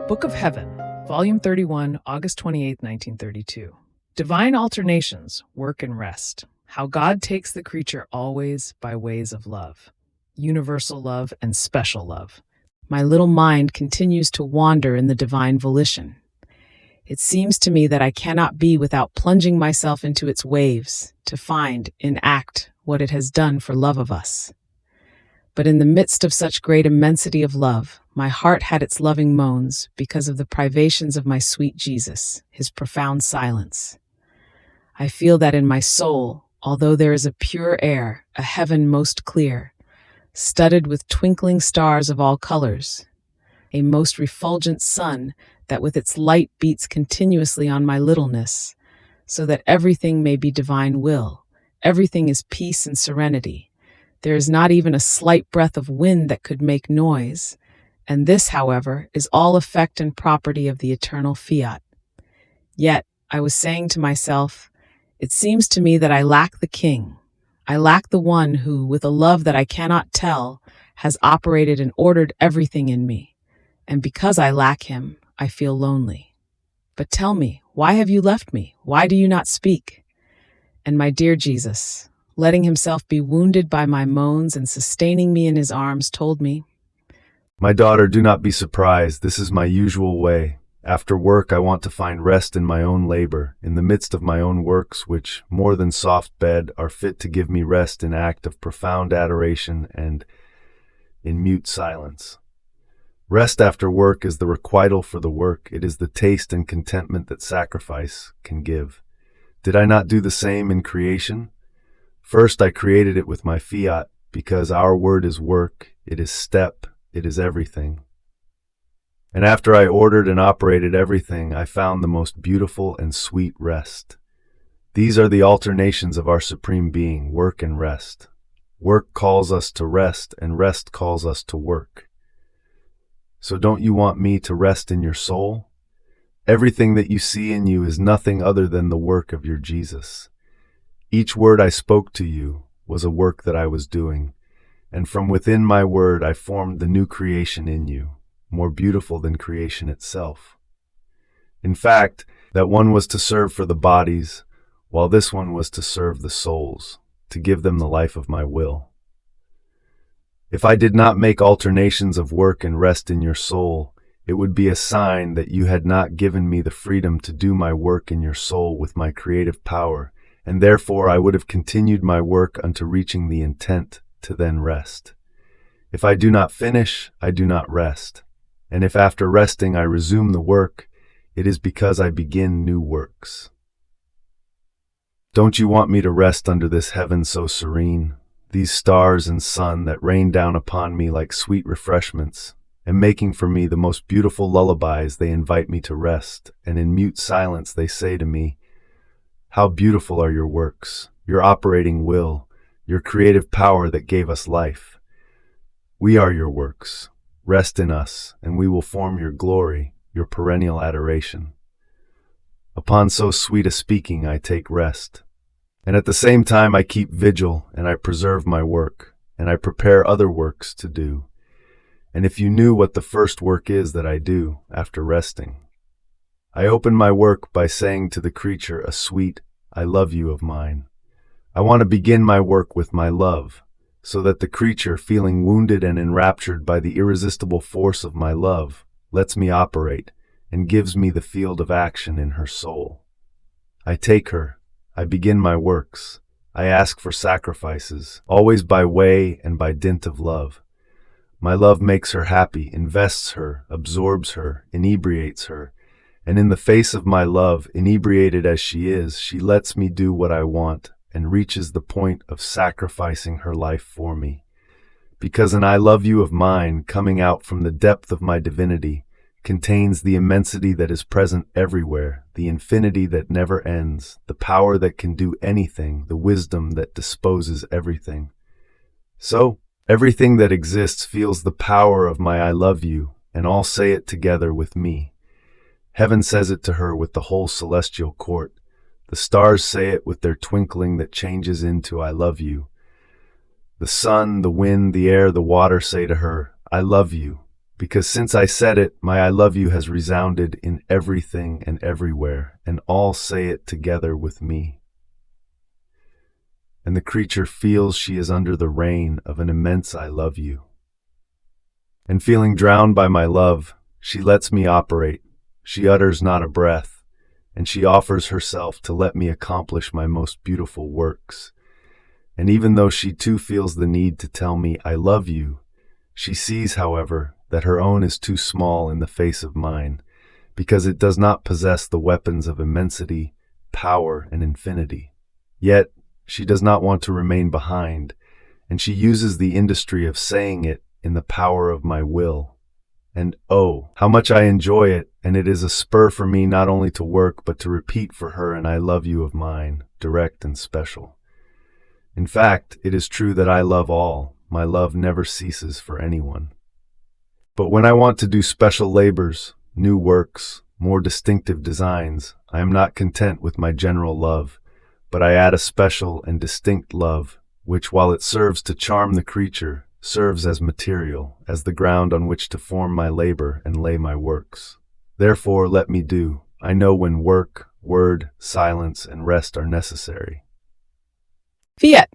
Book of Heaven, Volume 31, August 28, 1932. Divine alternations, work and rest. How God takes the creature always by ways of love. Universal love and special love. My little mind continues to wander in the divine volition. It seems to me that I cannot be without plunging myself into its waves to find, in act, what it has done for love of us. But in the midst of such great immensity of love, my heart had its loving moans because of the privations of my sweet Jesus, his profound silence. I feel that in my soul, although there is a pure air, a heaven most clear, studded with twinkling stars of all colors, a most refulgent sun that with its light beats continuously on my littleness, so that everything may be divine will, everything is peace and serenity. There is not even a slight breath of wind that could make noise, and this, however, is all effect and property of the eternal fiat. Yet, I was saying to myself, it seems to me that I lack the King. I lack the one who, with a love that I cannot tell, has operated and ordered everything in me. And because I lack him, I feel lonely. But tell me, why have you left me? Why do you not speak? And my dear Jesus, letting himself be wounded by my moans and sustaining me in his arms, told me, "My daughter, do not be surprised. This is my usual way. After work, I want to find rest in my own labor, in the midst of my own works, which, more than soft bed, are fit to give me rest in act of profound adoration and in mute silence. Rest after work is the requital for the work. It is the taste and contentment that sacrifice can give. Did I not do the same in creation? First, I created it with my fiat, because our word is work, it is step, it is everything. And after I ordered and operated everything, I found the most beautiful and sweet rest. These are the alternations of our Supreme Being, work and rest. Work calls us to rest, and rest calls us to work. So don't you want me to rest in your soul? Everything that you see in you is nothing other than the work of your Jesus. Each word I spoke to you was a work that I was doing, and from within my word I formed the new creation in you, more beautiful than creation itself. In fact, that one was to serve for the bodies, while this one was to serve the souls, to give them the life of my will. If I did not make alternations of work and rest in your soul, it would be a sign that you had not given me the freedom to do my work in your soul with my creative power, and therefore I would have continued my work unto reaching the intent to then rest. If I do not finish, I do not rest. And if after resting I resume the work, it is because I begin new works. Don't you want me to rest under this heaven so serene, these stars and sun that rain down upon me like sweet refreshments, and making for me the most beautiful lullabies, they invite me to rest, and in mute silence they say to me, how beautiful are your works, your operating will, your creative power that gave us life. We are your works. Rest in us, and we will form your glory, your perennial adoration. Upon so sweet a speaking I take rest, and at the same time I keep vigil, and I preserve my work, and I prepare other works to do. And if you knew what the first work is that I do after resting, I open my work by saying to the creature a sweet, I love you of mine. I want to begin my work with my love, so that the creature, feeling wounded and enraptured by the irresistible force of my love, lets me operate and gives me the field of action in her soul. I take her, I begin my works, I ask for sacrifices, always by way and by dint of love. My love makes her happy, invests her, absorbs her, inebriates her, and in the face of my love, inebriated as she is, she lets me do what I want and reaches the point of sacrificing her life for me. Because an I love you of mine, coming out from the depth of my divinity, contains the immensity that is present everywhere, the infinity that never ends, the power that can do anything, the wisdom that disposes everything. So, everything that exists feels the power of my I love you, and all say it together with me. Heaven says it to her with the whole celestial court. The stars say it with their twinkling that changes into I love you. The sun, the wind, the air, the water say to her, I love you, because since I said it, my I love you has resounded in everything and everywhere, and all say it together with me. And the creature feels she is under the reign of an immense I love you. And feeling drowned by my love, she lets me operate. She utters not a breath, and she offers herself to let me accomplish my most beautiful works. And even though she too feels the need to tell me I love you, she sees, however, that her own is too small in the face of mine, because it does not possess the weapons of immensity, power, and infinity. Yet, she does not want to remain behind, and she uses the industry of saying it in the power of my will. And oh, how much I enjoy it, and it is a spur for me not only to work, but to repeat for her an I love you of mine, direct and special. In fact, it is true that I love all. My love never ceases for anyone. But when I want to do special labors, new works, more distinctive designs, I am not content with my general love, but I add a special and distinct love, which, while it serves to charm the creature, serves as material, as the ground on which to form my labor and lay my works. Therefore, let me do. I know when work, word, silence, and rest are necessary. Fiat.